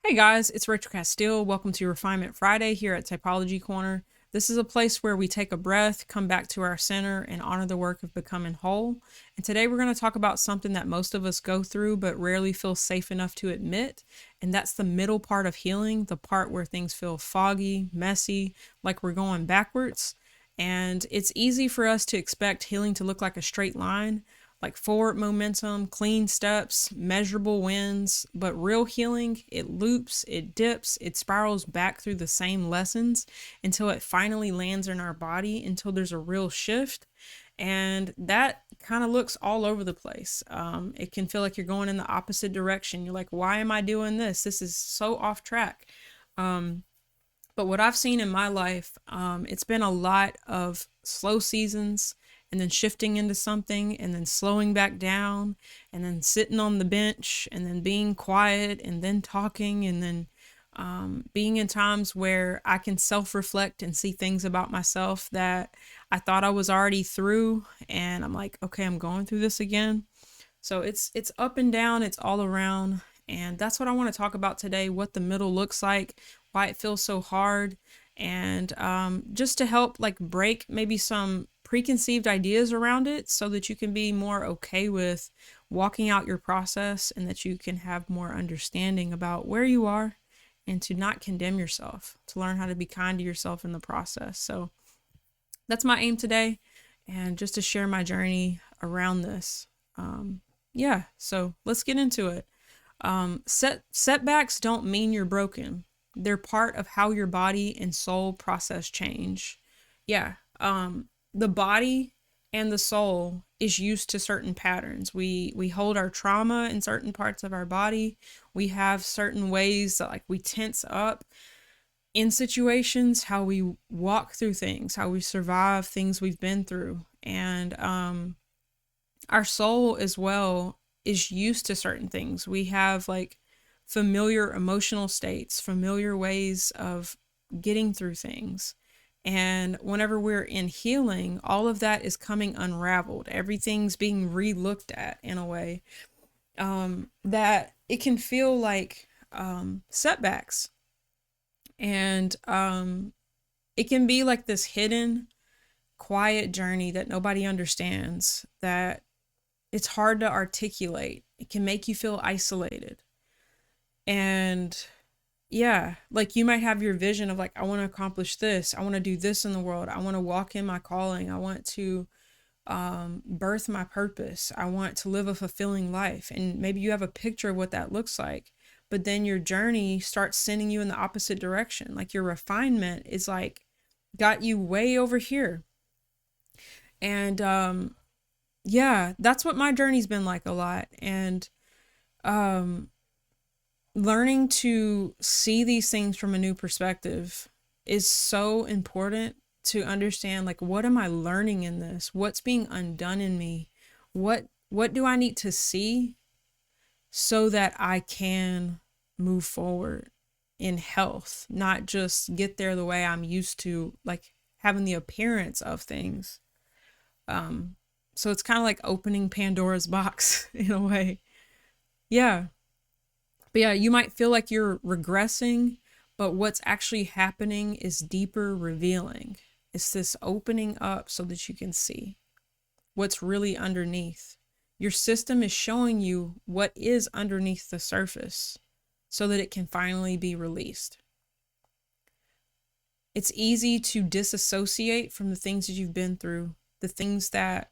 Hey guys, it's Rachel Castile. Welcome to Refinement Friday here at Typology Corner. This is a place where we take a breath, come back to our center, and honor the work of becoming whole. And today we're going to talk about something that most of us go through but rarely feel safe enough to admit. And that's the middle part of healing, the part where things feel foggy, messy, like we're going backwards. And it's easy for us to expect healing to look like a straight line, like forward momentum, clean steps, measurable wins. But real healing, it loops, it dips, it spirals back through the same lessons until it finally lands in our body, until there's a real shift. And that kind of looks all over the place. It can feel like you're going in the opposite direction. You're like, why am I doing this? This is so off track. But what I've seen in my life, it's been a lot of slow seasons and then shifting into something and then slowing back down and then sitting on the bench and then being quiet and then talking and then being in times where I can self-reflect and see things about myself that I thought I was already through. And I'm like, okay, I'm going through this again. So it's up and down, it's all around. And that's what I want to talk about today, what the middle looks like, why it feels so hard, and just to help like break maybe some preconceived ideas around it so that you can be more okay with walking out your process and that you can have more understanding about where you are and to not condemn yourself, to learn how to be kind to yourself in the process. So that's my aim today, and just to share my journey around this. So let's get into it. Setbacks don't mean you're broken. They're part of how your body and soul process change. Yeah. The body and the soul is used to certain patterns. We hold our trauma in certain parts of our body. We have certain ways that like we tense up in situations, how we walk through things, how we survive things we've been through. And our soul as well is used to certain things. We have like familiar emotional states, familiar ways of getting through things. And whenever we're in healing, all of that is coming unraveled. Everything's being re-looked at in a way that it can feel like setbacks. And it can be like this hidden, quiet journey that nobody understands, that it's hard to articulate. It can make you feel isolated. And yeah, like you might have your vision of like, I want to accomplish this. I want to do this in the world. I want to walk in my calling. I want to birth my purpose. I want to live a fulfilling life. And maybe you have a picture of what that looks like. But then your journey starts sending you in the opposite direction. Like your refinement is like got you way over here. And that's what my journey's been like a lot. And learning to see these things from a new perspective is so important to understand, like, what am I learning in this? What's being undone in me? What do I need to see so that I can move forward in health, not just get there the way I'm used to, like having the appearance of things. So it's kind of like opening Pandora's box in a way. Yeah. But yeah, you might feel like you're regressing, but what's actually happening is deeper revealing. It's this opening up so that you can see what's really underneath. Your system is showing you what is underneath the surface so that it can finally be released. It's easy to disassociate from the things that you've been through, the things that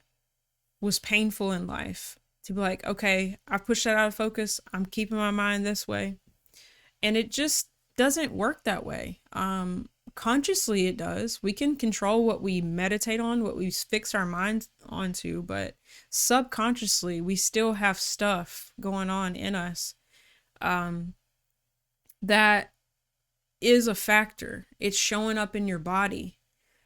was painful in life, to be like, okay, I pushed that out of focus. I'm keeping my mind this way. And it just doesn't work that way. Consciously it does. We can control what we meditate on, what we fix our mind onto, but subconsciously we still have stuff going on in us that is a factor. It's showing up in your body.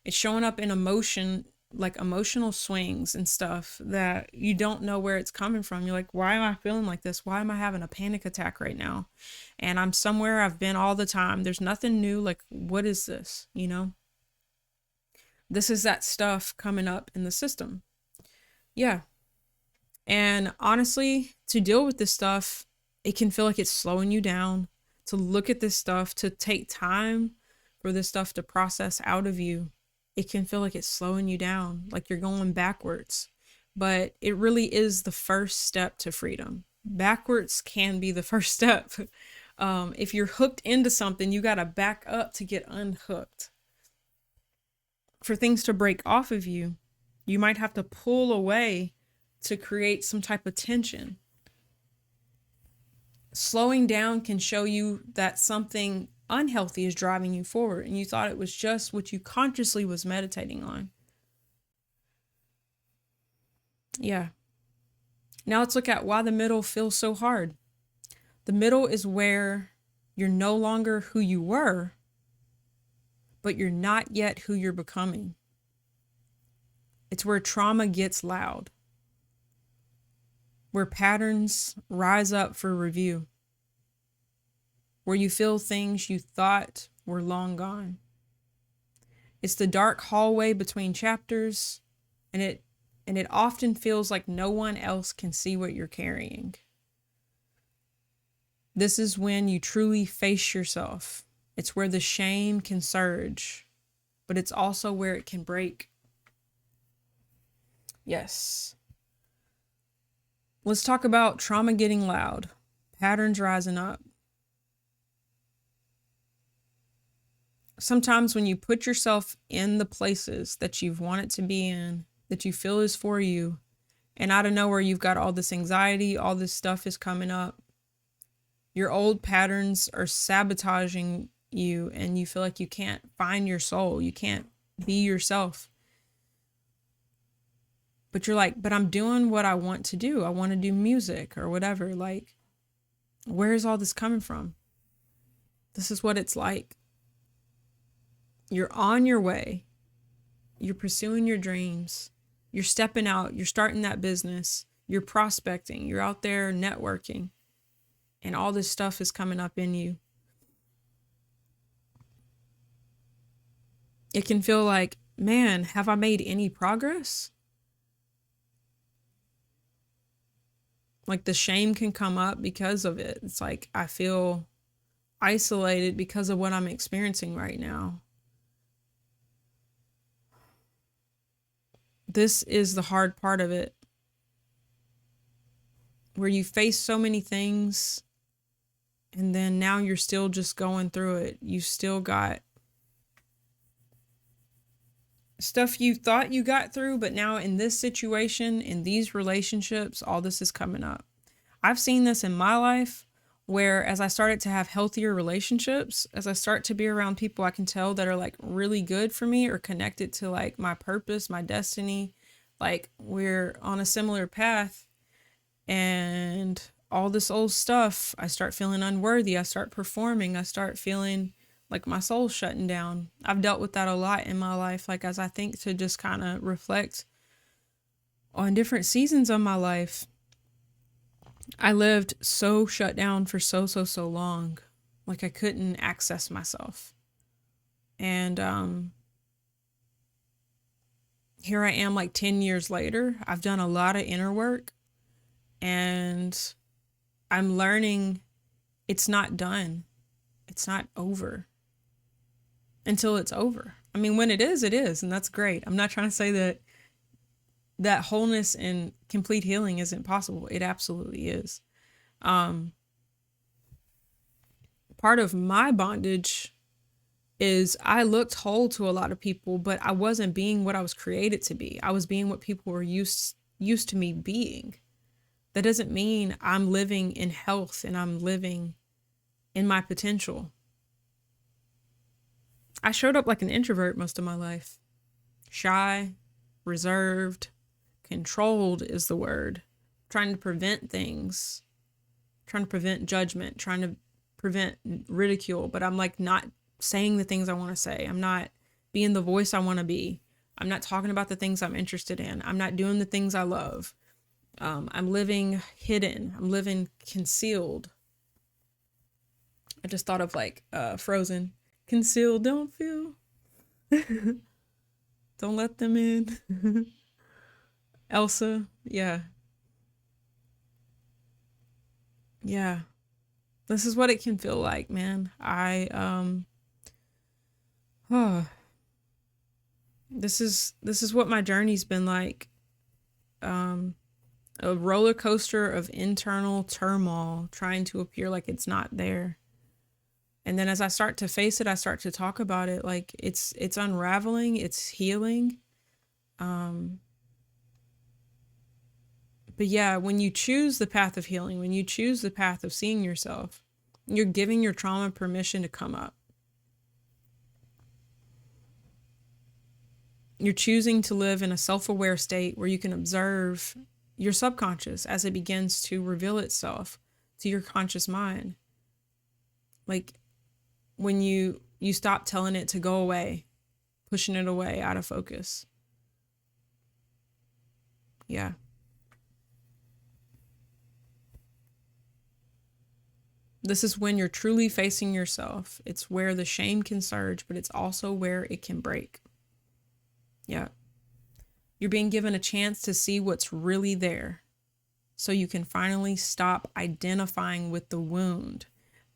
It's showing up in emotion, like emotional swings and stuff that you don't know where it's coming from. You're like, why am I feeling like this? Why am I having a panic attack right now? And I'm somewhere I've been all the time. There's nothing new. Like, what is this? You know, this is that stuff coming up in the system. Yeah. And honestly, to deal with this stuff, it can feel like it's slowing you down, to look at this stuff, to take time for this stuff to process out of you, it can feel like it's slowing you down, like you're going backwards. But it really is the first step to freedom. Backwards can be the first step. If you're hooked into something, you got to back up to get unhooked. For things to break off of you, you might have to pull away to create some type of tension. Slowing down can show you that something unhealthy is driving you forward, and you thought it was just what you consciously was meditating on. Yeah. Now let's look at why the middle feels so hard. The middle is where you're no longer who you were, but you're not yet who you're becoming. It's where trauma gets loud, where patterns rise up for review, where you feel things you thought were long gone. It's the dark hallway between chapters, and it often feels like no one else can see what you're carrying. This is when you truly face yourself. It's where the shame can surge, but it's also where it can break. Yes. Let's talk about trauma getting loud, patterns rising up. Sometimes when you put yourself in the places that you've wanted to be in, that you feel is for you, and out of nowhere you've got all this anxiety, all this stuff is coming up, your old patterns are sabotaging you, and you feel like you can't find your soul, you can't be yourself. But you're like, but I'm doing what I want to do. I want to do music or whatever. Like, where is all this coming from? This is what it's like. You're on your way. You're pursuing your dreams. You're stepping out. You're starting that business. You're prospecting. You're out there networking. And all this stuff is coming up in you. It can feel like, man, have I made any progress? Like the shame can come up because of it. It's like I feel isolated because of what I'm experiencing right now. This is the hard part of it, where you face so many things and then now you're still just going through it. You still got stuff you thought you got through, but now in this situation, in these relationships, all this is coming up. I've seen this in my life where as I started to have healthier relationships, as I start to be around people I can tell that are like really good for me or connected to like my purpose, my destiny, like we're on a similar path, and all this old stuff, I start feeling unworthy. I start performing. I start feeling like my soul's shutting down. I've dealt with that a lot in my life, like as I think to just kind of reflect on different seasons of my life. I lived so shut down for so long. Like I couldn't access myself. And here I am like 10 years later. I've done a lot of inner work, and I'm learning it's not done. It's not over until it's over. I mean, when it is, and that's great. I'm not trying to say that wholeness and complete healing isn't possible. It absolutely is. Part of my bondage is I looked whole to a lot of people, but I wasn't being what I was created to be. I was being what people were used to me being. That doesn't mean I'm living in health and I'm living in my potential. I showed up like an introvert most of my life. Shy, reserved, controlled is the word. Trying to prevent things. Trying to prevent judgment. Trying to prevent ridicule. But I'm like not saying the things I want to say. I'm not being the voice I want to be. I'm not talking about the things I'm interested in. I'm not doing the things I love. I'm living hidden. I'm living concealed. I just thought of like Frozen. Concealed, don't feel. Don't let them in. Elsa, yeah. Yeah. This is what it can feel like, man. Oh, this is what my journey's been like. A roller coaster of internal turmoil, trying to appear like it's not there. And then as I start to face it, I start to talk about it, like it's unraveling, it's healing. But yeah, when you choose the path of healing, when you choose the path of seeing yourself, you're giving your trauma permission to come up. You're choosing to live in a self-aware state where you can observe your subconscious as it begins to reveal itself to your conscious mind. Like when you stop telling it to go away, pushing it away out of focus. Yeah. This is when you're truly facing yourself. It's where the shame can surge, but it's also where it can break. Yeah. You're being given a chance to see what's really there, so you can finally stop identifying with the wound.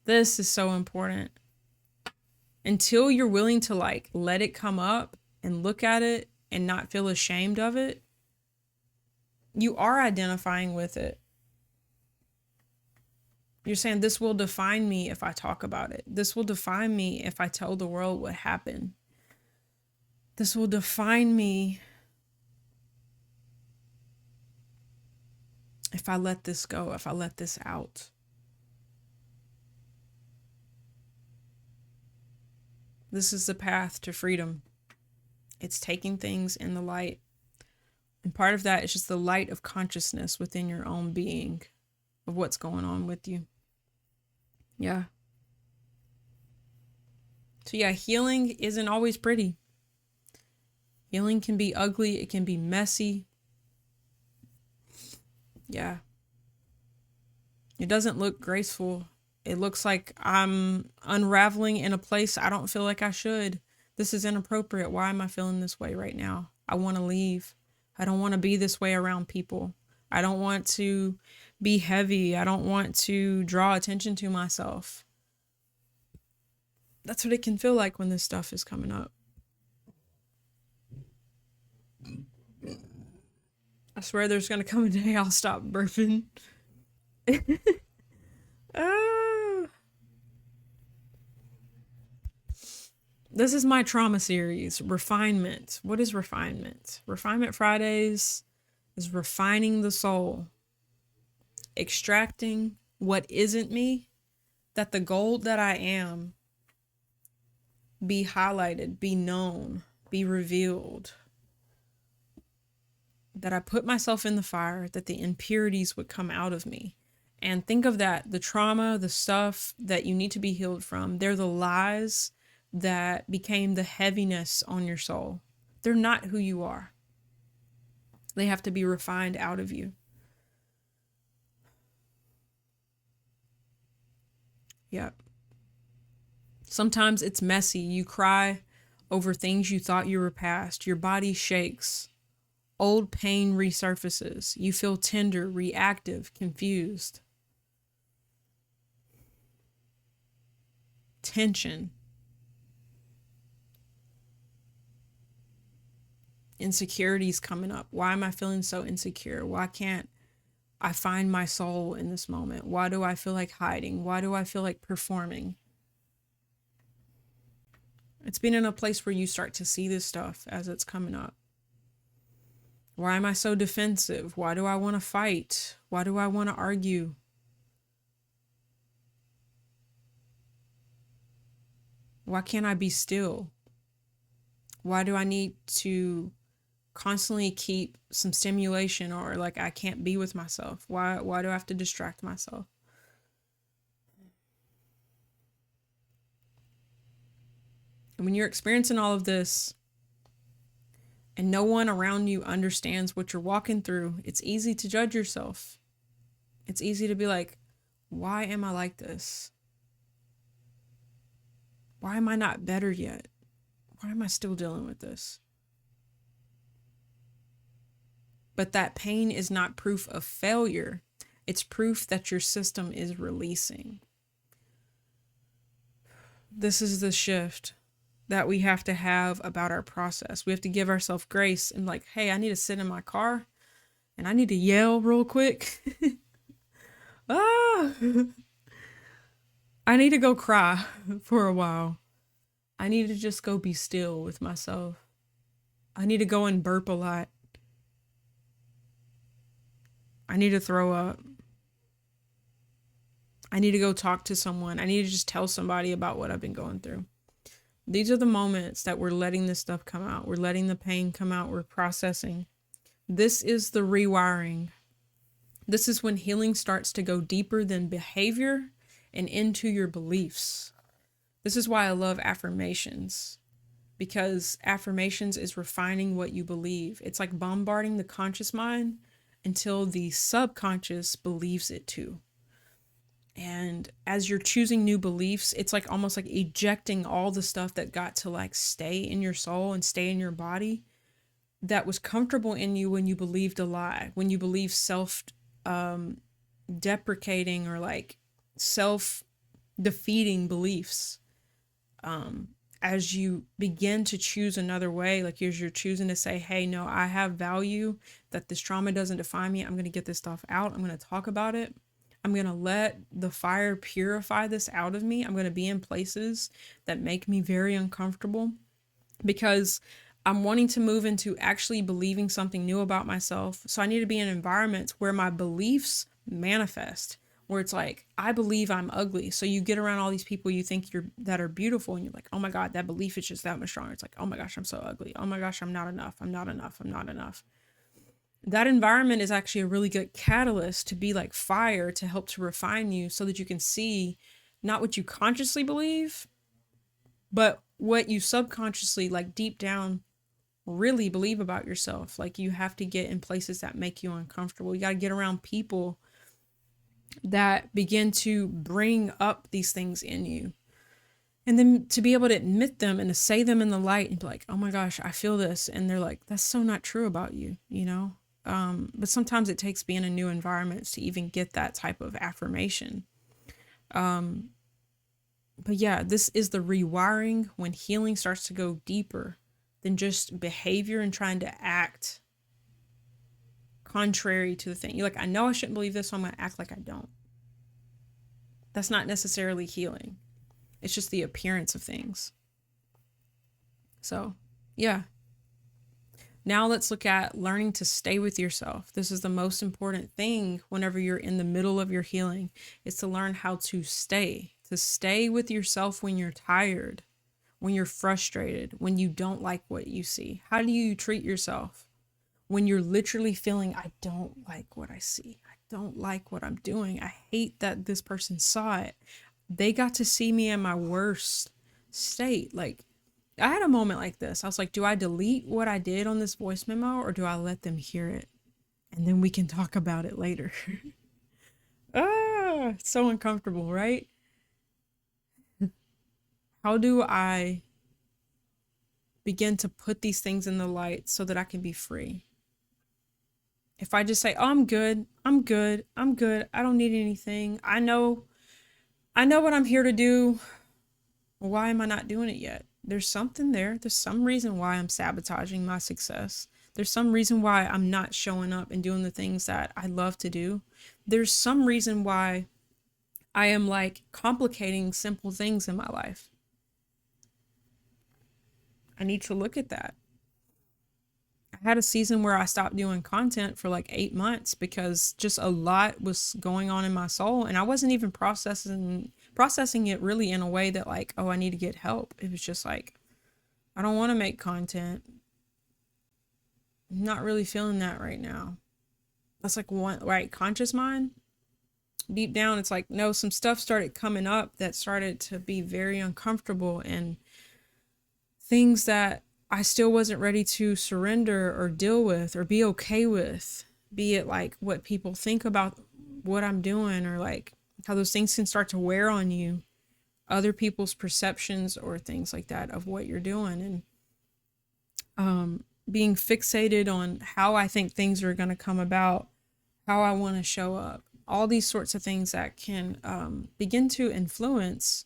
This is so important. Until you're willing to like let it come up and look at it and not feel ashamed of it, you are identifying with it. You're saying, this will define me if I talk about it. This will define me if I tell the world what happened. This will define me if I let this go, if I let this out. This is the path to freedom. It's taking things in the light. And part of that is just the light of consciousness within your own being, of what's going on with you. Yeah. So yeah, healing isn't always pretty. Healing can be ugly. It can be messy. Yeah. It doesn't look graceful. It looks like I'm unraveling in a place I don't feel like I should. This is inappropriate. Why am I feeling this way right now? I want to leave. I don't want to be this way around people. I don't want to be heavy. I don't want to draw attention to myself. That's what it can feel like when this stuff is coming up. I swear there's going to come a day I'll stop burping. This is my trauma series, refinement. What is refinement? Refinement Fridays is refining the soul, extracting what isn't me, that the gold that I am be highlighted, be known, be revealed. That I put myself in the fire, that the impurities would come out of me. And think of that, the trauma, the stuff that you need to be healed from, they're the lies that became the heaviness on your soul. They're not who you are. They have to be refined out of you. Yep. Sometimes it's messy. You cry over things you thought you were past. Your body shakes. Old pain resurfaces. You feel tender, reactive, confused. Tension. Insecurities coming up. Why am I feeling so insecure? Why can't I find my soul in this moment? Why do I feel like hiding? Why do I feel like performing? It's been in a place where you start to see this stuff as it's coming up. Why am I so defensive? Why do I want to fight? Why do I want to argue? Why can't I be still? Why do I need to constantly keep some stimulation, or like I can't be with myself? Why do I have to distract myself? And when you're experiencing all of this and no one around you understands what you're walking through, it's easy to judge yourself. It's easy to be like, why am I like this? Why am I not better yet? Why am I still dealing with this? But that pain is not proof of failure. It's proof that your system is releasing. this is the shift that we have to have about our process. We have to give ourselves grace and like, hey, I need to sit in my car and I need to yell real quick. ah, I need to go cry for a while. I need to just go be still with myself. I need to go and burp a lot. I need to throw up. I need to go talk to someone. I need to just tell somebody about what I've been going through. These are the moments that we're letting this stuff come out. We're letting the pain come out. We're processing. This is the rewiring. This is when healing starts to go deeper than behavior and into your beliefs. This is why I love affirmations, because affirmations is refining what you believe. It's like bombarding the conscious mind until the subconscious believes it too. And as you're choosing new beliefs, it's like almost like ejecting all the stuff that got to like stay in your soul and stay in your body that was comfortable in you when you believed a lie, when you believed self-deprecating or like self-defeating beliefs. As you begin to choose another way, like as you're choosing to say, hey, no, I have value, that this trauma doesn't define me. I'm going to get this stuff out. I'm going to talk about it. I'm going to let the fire purify this out of me. I'm going to be in places that make me very uncomfortable because I'm wanting to move into actually believing something new about myself. So I need to be in environments where my beliefs manifest, where it's like, I believe I'm ugly. So you get around all these people you think that are beautiful and you're like, oh my God, that belief is just that much stronger. It's like, oh my gosh, I'm so ugly. Oh my gosh, I'm not enough. I'm not enough. I'm not enough. That environment is actually a really good catalyst to be like fire to help to refine you so that you can see not what you consciously believe, but what you subconsciously, like deep down, really believe about yourself. Like you have to get in places that make you uncomfortable. You got to get around people that begin to bring up these things in you. And then to be able to admit them and to say them in the light and be like, oh my gosh, I feel this. And they're like, that's so not true about you, you know? But sometimes it takes being in new environments to even get that type of affirmation. But yeah, this is the rewiring when healing starts to go deeper than just behavior and trying to act contrary to the thing. You're like, I know I shouldn't believe this, so I'm going to act like I don't. That's not necessarily healing. It's just the appearance of things. So, yeah. Now let's look at learning to stay with yourself. This is the most important thing whenever you're in the middle of your healing, is to learn how to stay with yourself when you're tired, when you're frustrated, when you don't like what you see. How do you treat yourself when you're literally feeling, I don't like what I see. I don't like what I'm doing. I hate that this person saw it. They got to see me in my worst state. Like, I had a moment like this. I was like, do I delete what I did on this voice memo or do I let them hear it? And then we can talk about it later. It's so uncomfortable, right? How do I begin to put these things in the light so that I can be free? If I just say, oh, I'm good, I'm good, I'm good, I don't need anything. I know what I'm here to do. Why am I not doing it yet? There's something there. There's some reason why I'm sabotaging my success. There's some reason why I'm not showing up and doing the things that I love to do. There's some reason why I am like complicating simple things in my life. I need to look at that. I had a season where I stopped doing content for like 8 months because just a lot was going on in my soul and I wasn't even processing it really in a way that like, oh, I need to get help. It was just like, I don't want to make content. I'm not really feeling that right now. That's like one, right? Conscious mind. Deep down, it's like, no, some stuff started coming up that started to be very uncomfortable and things that I still wasn't ready to surrender or deal with or be okay with, be it like what people think about what I'm doing or like how those things can start to wear on you, other people's perceptions or things like that of what you're doing, and being fixated on how I think things are going to come about, how I want to show up, all these sorts of things that can begin to influence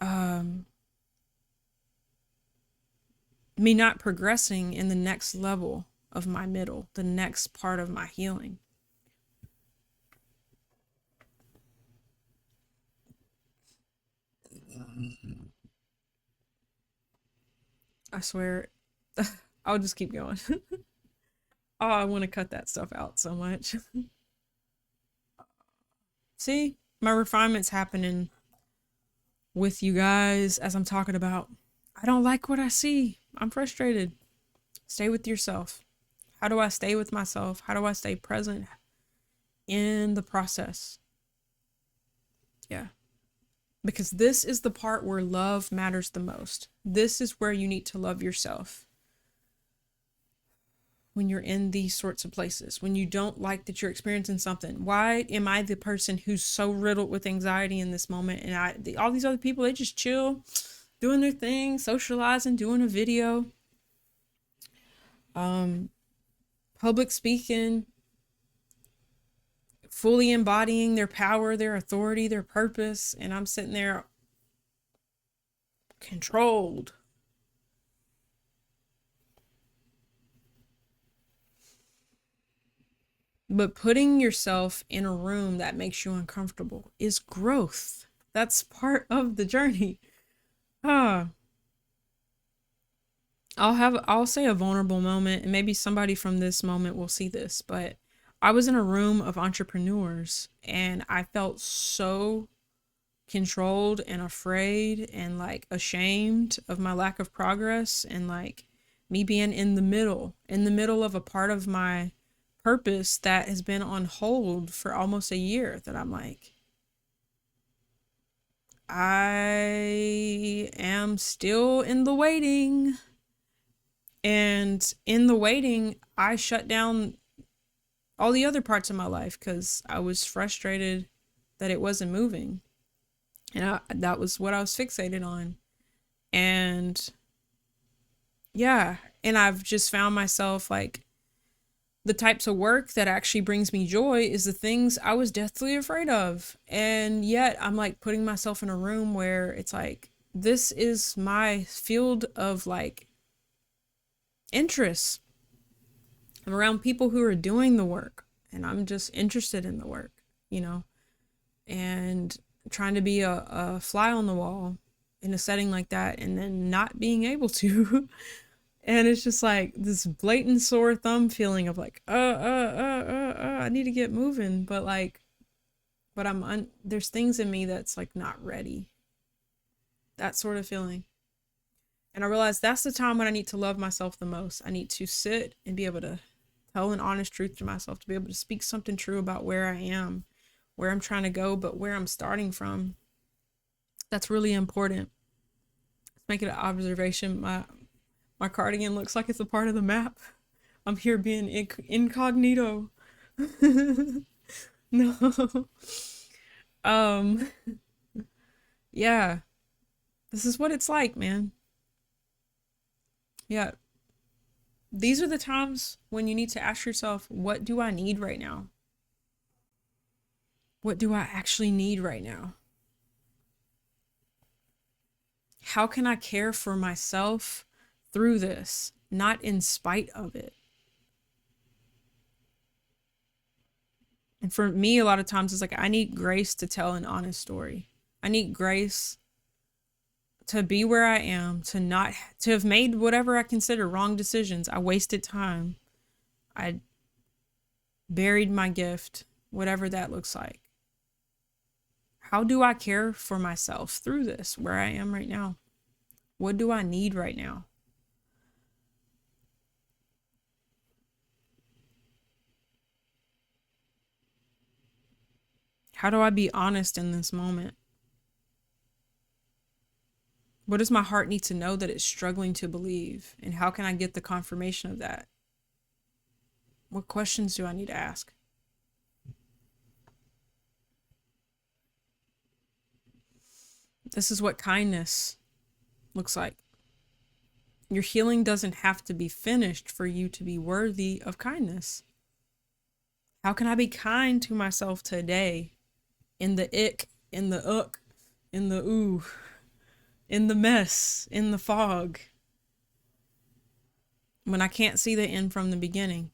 me not progressing in the next level of my middle, the next part of my healing. I swear, I'll just keep going. Oh, I want to cut that stuff out so much. See, my refinement's happening with you guys as I'm talking about. I don't like what I see. I'm frustrated. Stay with yourself. How do I stay with myself? How do I stay present in the process? Yeah. Because this is the part where love matters the most. This is where you need to love yourself. When you're in these sorts of places, when you don't like that you're experiencing something. Why am I the person who's so riddled with anxiety in this moment? And all these other people, they just chill, doing their thing, socializing, doing a video, public speaking, fully embodying their power, their authority, their purpose. And I'm sitting there controlled. But putting yourself in a room that makes you uncomfortable is growth. That's part of the journey. I'll say a vulnerable moment, and maybe somebody from this moment will see this, but I was in a room of entrepreneurs and I felt so controlled and afraid and like ashamed of my lack of progress and like me being in the middle of a part of my purpose that has been on hold for almost a year, that I'm like, I am still in the waiting. And in the waiting, I shut down all the other parts of my life because I was frustrated that it wasn't moving. And that was what I was fixated on. And yeah, and I've just found myself like, the types of work that actually brings me joy is the things I was deathly afraid of. And yet I'm like putting myself in a room where it's like, this is my field of like interest. I'm around people who are doing the work and I'm just interested in the work, you know, and trying to be a fly on the wall in a setting like that and then not being able to. And it's just like this blatant sore thumb feeling of like, I need to get moving. But like, but there's things in me that's like not ready. That sort of feeling. And I realized that's the time when I need to love myself the most. I need to sit and be able to tell an honest truth to myself, to be able to speak something true about where I am, where I'm trying to go, but where I'm starting from. That's really important. Let's make it an observation. My cardigan looks like it's a part of the map. I'm here being incognito. No. Um, yeah. This is what it's like, man. Yeah. These are the times when you need to ask yourself, what do I need right now? What do I actually need right now? How can I care for myself through this, not in spite of it? And for me, a lot of times it's like, I need grace to tell an honest story. I need grace to be where I am, to have made whatever I consider wrong decisions. I wasted time. I buried my gift, whatever that looks like. How do I care for myself through this, where I am right now? What do I need right now? How do I be honest in this moment? What does my heart need to know that it's struggling to believe? And how can I get the confirmation of that? What questions do I need to ask? This is what kindness looks like. Your healing doesn't have to be finished for you to be worthy of kindness. How can I be kind to myself today? In the ick, in the in the ooh. in the mess, in the fog, when I can't see the end from the beginning?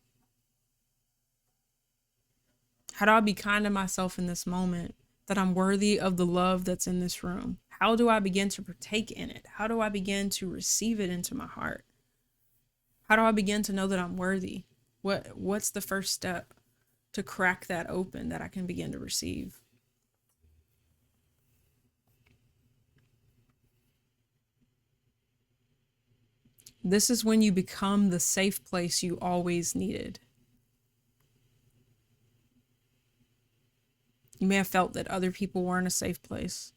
How do I be kind to myself in this moment, that I'm worthy of the love that's in this room? How do I begin to partake in it? How do I begin to receive it into my heart? How do I begin to know that I'm worthy? What's the first step to crack that open, that I can begin to receive? This is when you become the safe place you always needed. You may have felt that other people weren't a safe place,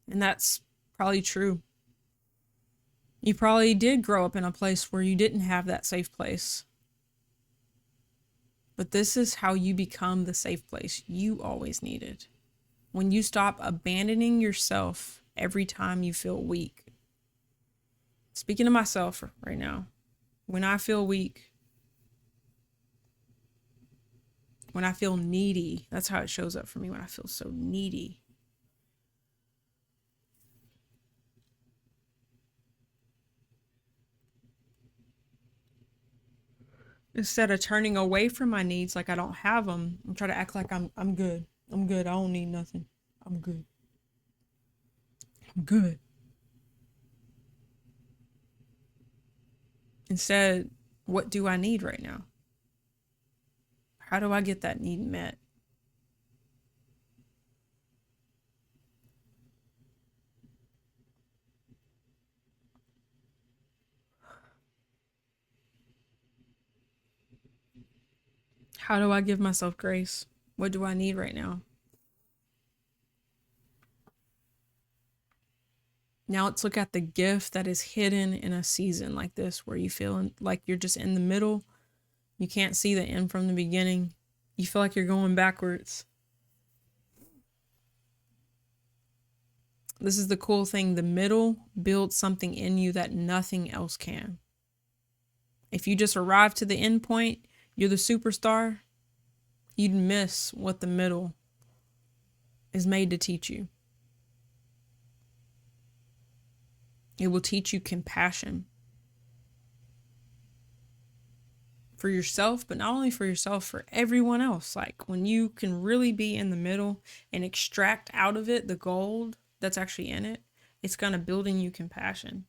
and that's probably true. You probably did grow up in a place where you didn't have that safe place. But this is how you become the safe place you always needed. When you stop abandoning yourself every time you feel weak. Speaking to myself right now, when I feel weak, when I feel needy, that's how it shows up for me, when I feel so needy. Instead of turning away from my needs like I don't have them, and try to act like I'm good. I'm good. I don't need nothing. I'm good. I'm good. Instead, what do I need right now? How do I get that need met? How do I give myself grace? What do I need right now? Now let's look at the gift that is hidden in a season like this, where you feel like you're just in the middle. You can't see the end from the beginning. You feel like you're going backwards. This is the cool thing. The middle builds something in you that nothing else can. If you just arrive to the end point, you're the superstar, you'd miss what the middle is made to teach you. It will teach you compassion for yourself, but not only for yourself, for everyone else. Like when you can really be in the middle and extract out of it the gold that's actually in it, it's going to build in you compassion.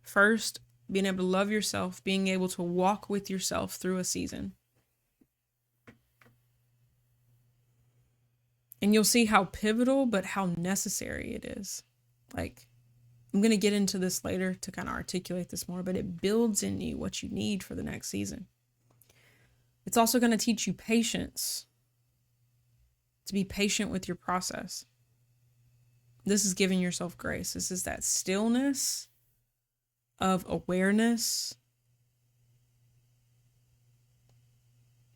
First, being able to love yourself, being able to walk with yourself through a season. And you'll see how pivotal, but how necessary it is. Like, I'm going to get into this later to kind of articulate this more, but it builds in you what you need for the next season. It's also going to teach you patience, to be patient with your process. This is giving yourself grace. This is that stillness of awareness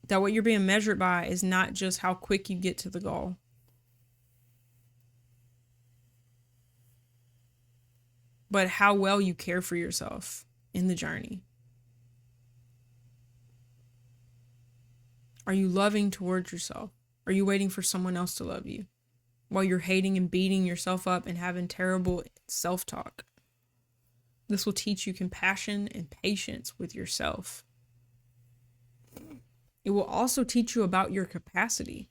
that what you're being measured by is not just how quick you get to the goal. But how well you care for yourself in the journey. Are you loving towards yourself? Are you waiting for someone else to love you while you're hating and beating yourself up and having terrible self-talk? This will teach you compassion and patience with yourself. It will also teach you about your capacity,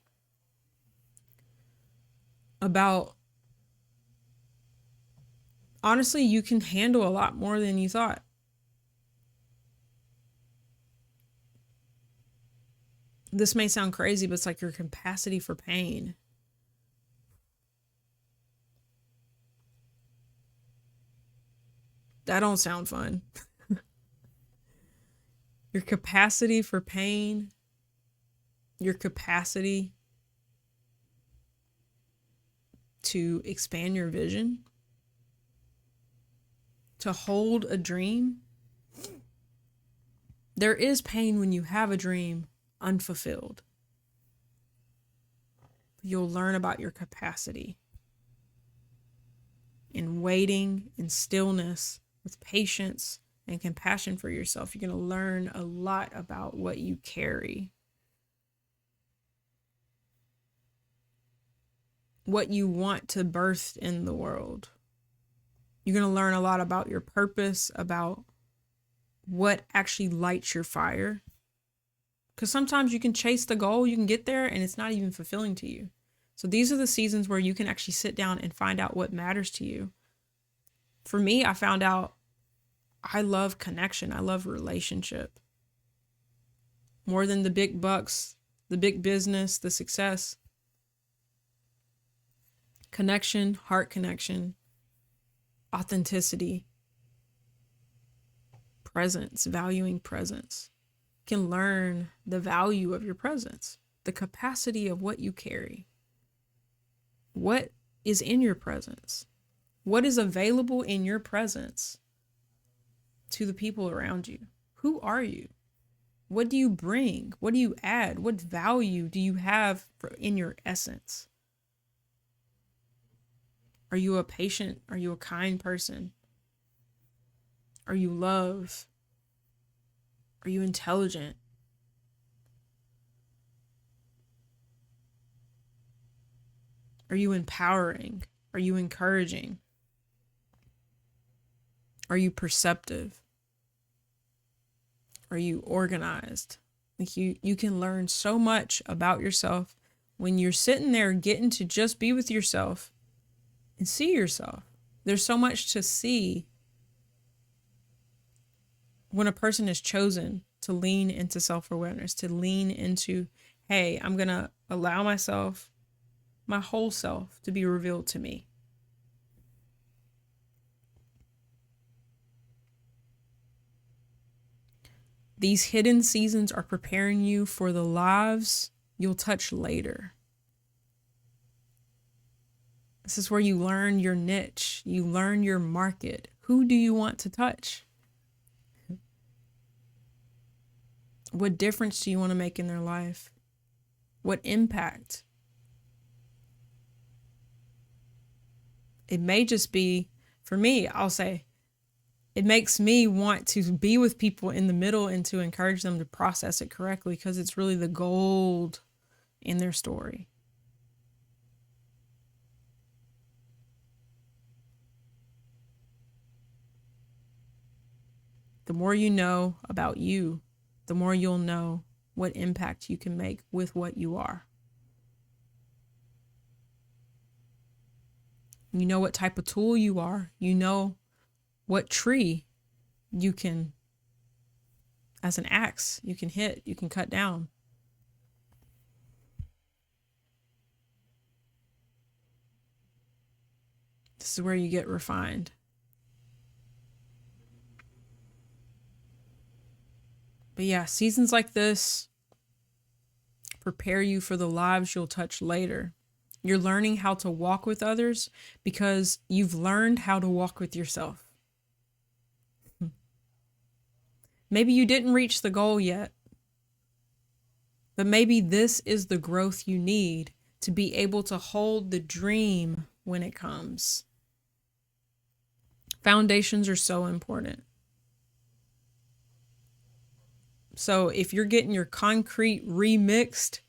about honestly, you can handle a lot more than you thought. This may sound crazy, but it's like your capacity for pain. That don't sound fun. Your capacity for pain, your capacity to expand your vision, to hold a dream. There is pain when you have a dream unfulfilled. You'll learn about your capacity in waiting, in stillness, with patience and compassion for yourself. You're going to learn a lot about what you carry, what you want to birth in the world. You're going to learn a lot about your purpose, about what actually lights your fire. Because sometimes you can chase the goal, you can get there, and it's not even fulfilling to you. So these are the seasons where you can actually sit down and find out what matters to you. For me, I found out I love connection. I love relationship. More than the big bucks, the big business, the success. Connection, heart connection, authenticity, presence, valuing presence. You can learn the value of your presence, the capacity of what you carry. What is in your presence? What is available in your presence to the people around you? Who are you? What do you bring? What do you add? What value do you have in your essence? Are you a patient? Are you a kind person? Are you love? Are you intelligent? Are you empowering? Are you encouraging? Are you perceptive? Are you organized? Like you can learn so much about yourself when you're sitting there getting to just be with yourself and see yourself. There's so much to see when a person is chosen to lean into self-awareness, to lean into, hey, I'm going to allow myself, my whole self, to be revealed to me. These hidden seasons are preparing you for the lives you'll touch later. This is where you learn your niche. You learn your market. Who do you want to touch? What difference do you want to make in their life? What impact? It may just be, for me, I'll say, it makes me want to be with people in the middle and to encourage them to process it correctly, because it's really the gold in their story. The more you know about you, the more you'll know what impact you can make with what you are. You know what type of tool you are. You know what tree you can, as an axe, you can hit, you can cut down. This is where you get refined. But yeah, seasons like this prepare you for the lives you'll touch later. You're learning how to walk with others because you've learned how to walk with yourself. Maybe you didn't reach the goal yet, but maybe this is the growth you need to be able to hold the dream when it comes. Foundations are so important. So if you're getting your concrete remixed,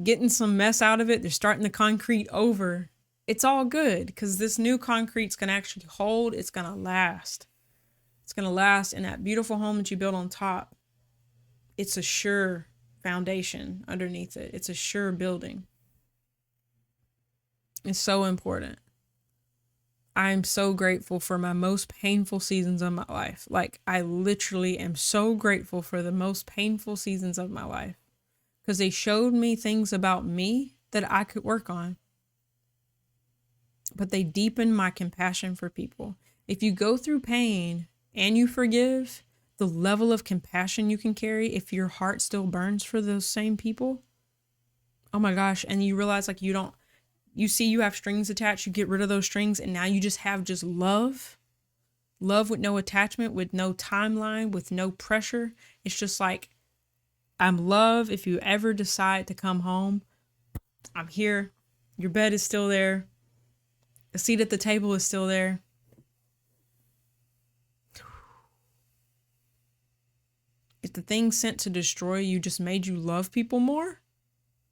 getting some mess out of it, they're starting the concrete over, it's all good, because this new concrete's going to actually hold. It's going to last. It's going to last in that beautiful home that you built on top. It's a sure foundation underneath it. It's a sure building. It's so important. I'm so grateful for my most painful seasons of my life. Like, I literally am so grateful for the most painful seasons of my life, because they showed me things about me that I could work on. But they deepened my compassion for people. If you go through pain and you forgive, the level of compassion you can carry, if your heart still burns for those same people, oh my gosh. And you realize, like, you see you have strings attached, you get rid of those strings, and now you just have just love with no attachment, with no timeline, with no pressure. It's just like, I'm love. If you ever decide to come home, I'm here. Your bed is still there. The seat at the table is still there. If the thing sent to destroy you just made you love people more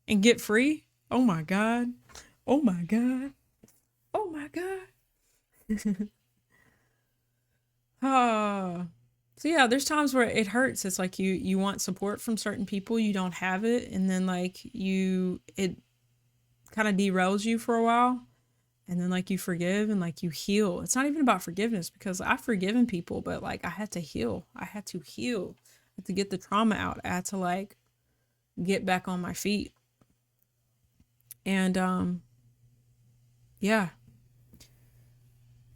and get free, oh my God. Oh my God. Oh my God. So yeah, there's times where it hurts. It's like you want support from certain people, you don't have it, and then like it kind of derails you for a while, and then like you forgive and like you heal. It's not even about forgiveness, because I've forgiven people, but like I had to heal. I had to heal. I had to get the trauma out. I had to like get back on my feet. And yeah.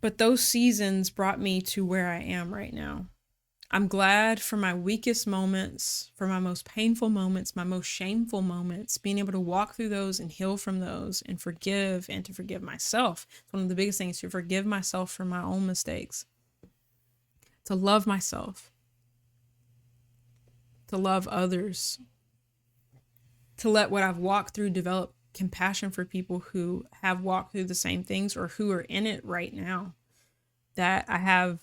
But those seasons brought me to where I am right now. I'm glad for my weakest moments, for my most painful moments, my most shameful moments, being able to walk through those and heal from those and to forgive myself. It's one of the biggest things, to forgive myself for my own mistakes, to love myself, to love others, to let what I've walked through develop compassion for people who have walked through the same things or who are in it right now. That I have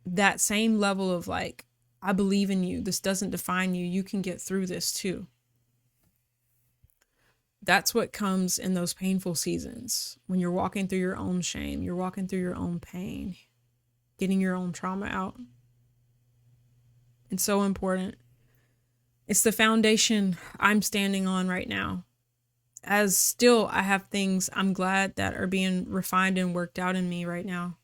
that same level of like, I believe in you. This doesn't define you. You can get through this too. That's what comes in those painful seasons, when you're walking through your own shame, you're walking through your own pain, getting your own trauma out. It's so important. It's the foundation I'm standing on right now. As still, I have things I'm glad that are being refined and worked out in me right now.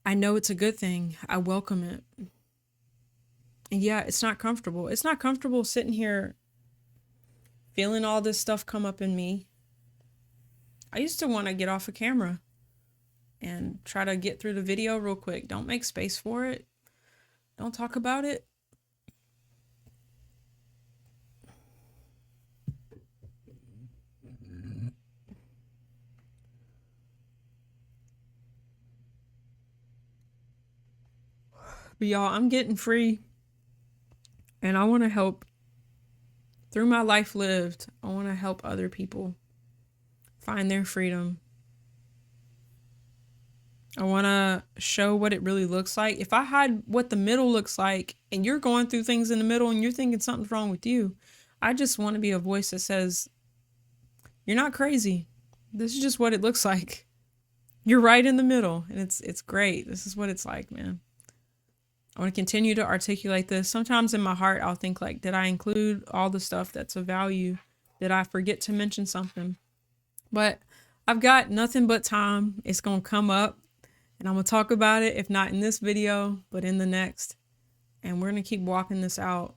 I know it's a good thing. I welcome it. And yeah, it's not comfortable. It's not comfortable sitting here feeling all this stuff come up in me. I used to want to get off a camera and try to get through the video real quick. Don't make space for it. Don't talk about it. But y'all, I'm getting free. And I want to help. Through my life lived, I want to help other people find their freedom. I want to show what it really looks like. If I hide what the middle looks like, and you're going through things in the middle and you're thinking something's wrong with you, I just want to be a voice that says, you're not crazy. This is just what it looks like. You're right in the middle, and it's great. This is what it's like, man. I want to continue to articulate this. Sometimes in my heart, I'll think like, did I include all the stuff that's of value? Did I forget to mention something? But I've got nothing but time. It's going to come up, and I'm going to talk about it, if not in this video, but in the next. And we're going to keep walking this out.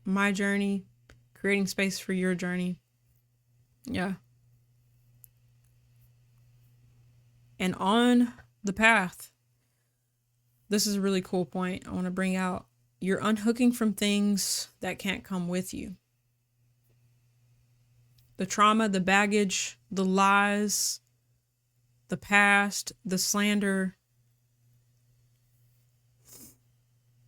My journey, creating space for your journey. Yeah. And on the path, this is a really cool point I want to bring out. You're unhooking from things that can't come with you. The trauma, the baggage, the lies, the past, the slander,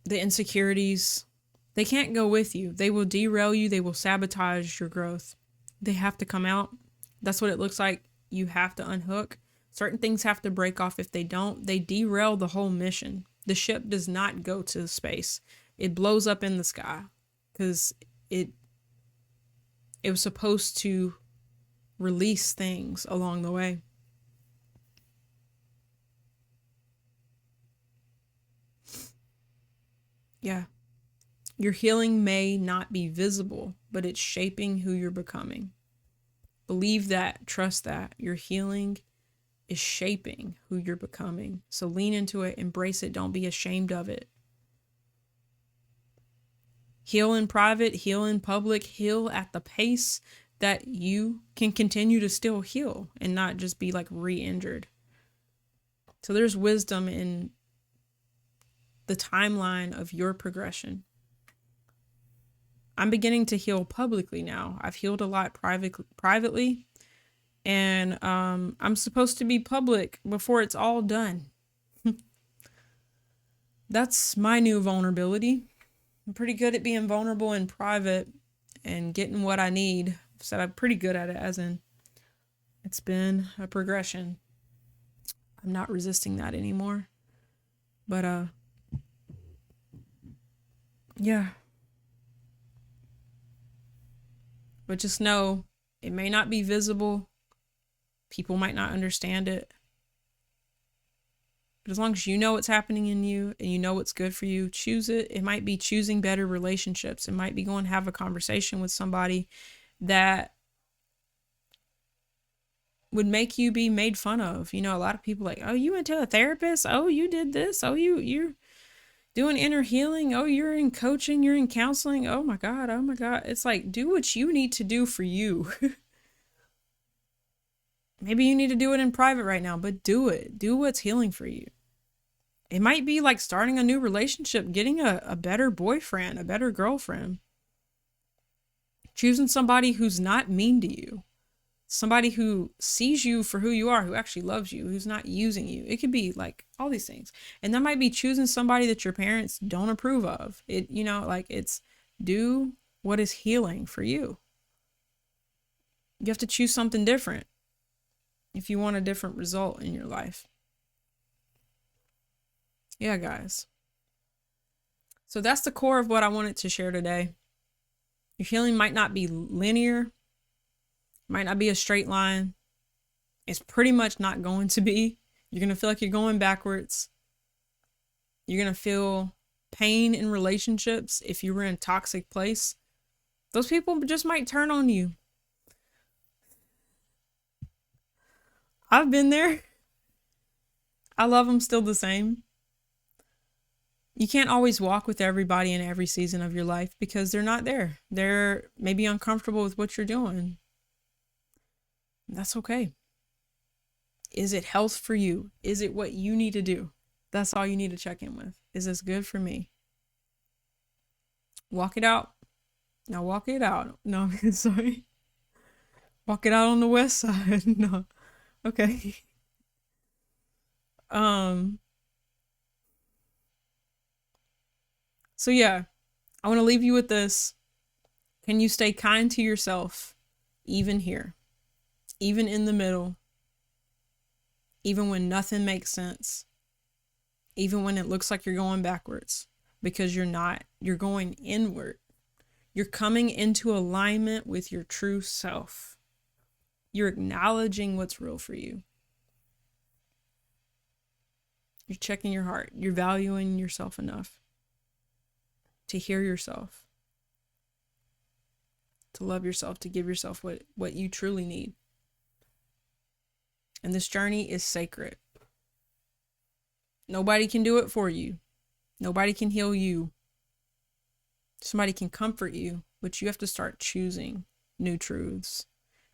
the insecurities, they can't go with you. They will derail you. They will sabotage your growth. They have to come out. That's what it looks like. You have to unhook. Certain things have to break off. If they don't, they derail the whole mission. The ship does not go to space. It blows up in the sky because it was supposed to release things along the way. Yeah. Your healing may not be visible, but it's shaping who you're becoming. Believe that. Trust that. Your healing is shaping who you're becoming. So lean into it, embrace it, don't be ashamed of it. Heal in private, heal in public, heal at the pace that you can continue to still heal and not just be like re-injured. So there's wisdom in the timeline of your progression. I'm beginning to heal publicly now. I've healed a lot privately. And I'm supposed to be public before it's all done. That's my new vulnerability. I'm pretty good at being vulnerable in private and getting what I need. So I'm pretty good at it, as in it's been a progression. I'm not resisting that anymore. But yeah. But just know it may not be visible. People might not understand it. But as long as you know what's happening in you and you know what's good for you, choose it. It might be choosing better relationships. It might be going to have a conversation with somebody that would make you be made fun of. You know, a lot of people like, oh, you went to a therapist? Oh, you did this? Oh, you're doing inner healing? Oh, you're in coaching, you're in counseling. Oh my God, oh my God. It's like, do what you need to do for you. Maybe you need to do it in private right now, but do it. Do what's healing for you. It might be like starting a new relationship, getting a better boyfriend, a better girlfriend, choosing somebody who's not mean to you, somebody who sees you for who you are, who actually loves you, who's not using you. It could be like all these things. And that might be choosing somebody that your parents don't approve of. It, you know, like it's do what is healing for you. You have to choose something different if you want a different result in your life. Yeah, guys. So that's the core of what I wanted to share today. Your healing might not be linear, might not be a straight line. It's pretty much not going to be. You're going to feel like you're going backwards. You're going to feel pain in relationships if you were in a toxic place. Those people just might turn on you. I've been there. I love them still the same. You can't always walk with everybody in every season of your life because they're not there. They're maybe uncomfortable with what you're doing. That's okay. Is it health for you? Is it what you need to do? That's all you need to check in with. Is this good for me? Walk it out. Now walk it out. No, sorry. Walk it out on the west side. No. Okay. So yeah, I want to leave you with this. Can you stay kind to yourself even here? Even in the middle? Even when nothing makes sense? Even when it looks like you're going backwards? Because you're not. You're going inward. You're coming into alignment with your true self. You're acknowledging what's real for you. You're checking your heart. You're valuing yourself enough to hear yourself, to love yourself, to give yourself what you truly need. And this journey is sacred. Nobody can do it for you. Nobody can heal you. Somebody can comfort you, but you have to start choosing new truths,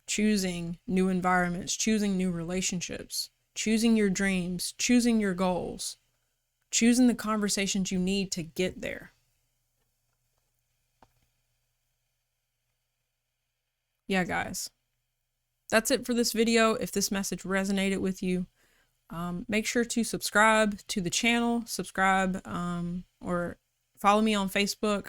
choosing new environments, choosing new relationships, choosing your dreams, choosing your goals, choosing the conversations you need to get there. Yeah, guys, that's it for this video. If this message resonated with you, make sure to subscribe to the channel, or follow me on Facebook.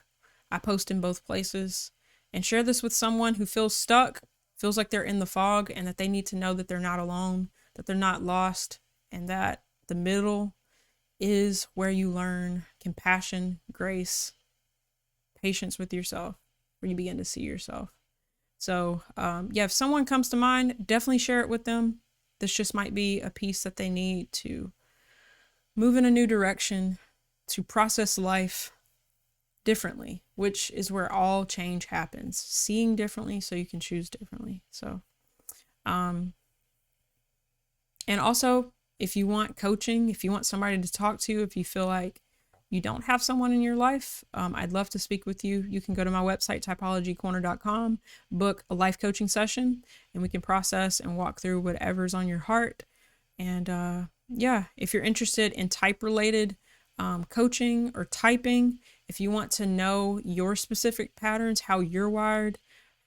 I post in both places, and share this with someone who feels stuck, feels like they're in the fog, and that they need to know that they're not alone, that they're not lost, and that the middle is where you learn compassion, grace, patience with yourself, where you begin to see yourself. So yeah, if someone comes to mind, definitely share it with them. This just might be a piece that they need to move in a new direction, to process life differently, which is where all change happens. Seeing differently so you can choose differently. So, and also, if you want coaching, if you want somebody to talk to, if you feel like you don't have someone in your life, I'd love to speak with you. You can go to my website, typologycorner.com, book a life coaching session, and we can process and walk through whatever's on your heart. And yeah, if you're interested in type-related coaching or typing, if you want to know your specific patterns, how you're wired,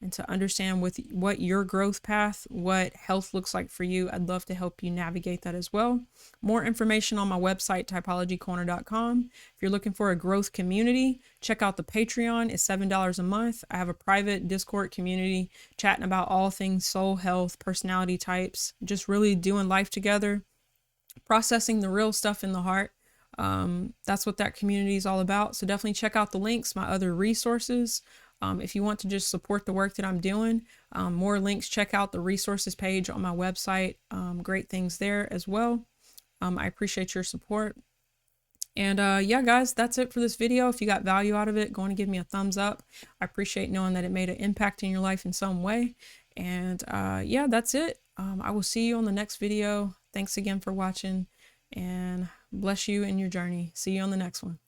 and to understand what your growth path, what health looks like for you, I'd love to help you navigate that as well. More information on my website, typologycorner.com. If you're looking for a growth community, check out the Patreon. It's $7 a month. I have a private Discord community chatting about all things soul health, personality types, just really doing life together, processing the real stuff in the heart. That's what that community is all about. So definitely check out the links, my other resources. If you want to just support the work that I'm doing, more links, check out the resources page on my website. Great things there as well. I appreciate your support. And yeah, guys, that's it for this video. If you got value out of it, go on and give me a thumbs up. I appreciate knowing that it made an impact in your life in some way. And yeah, that's it. I will see you on the next video. Thanks again for watching, and bless you in your journey. See you on the next one.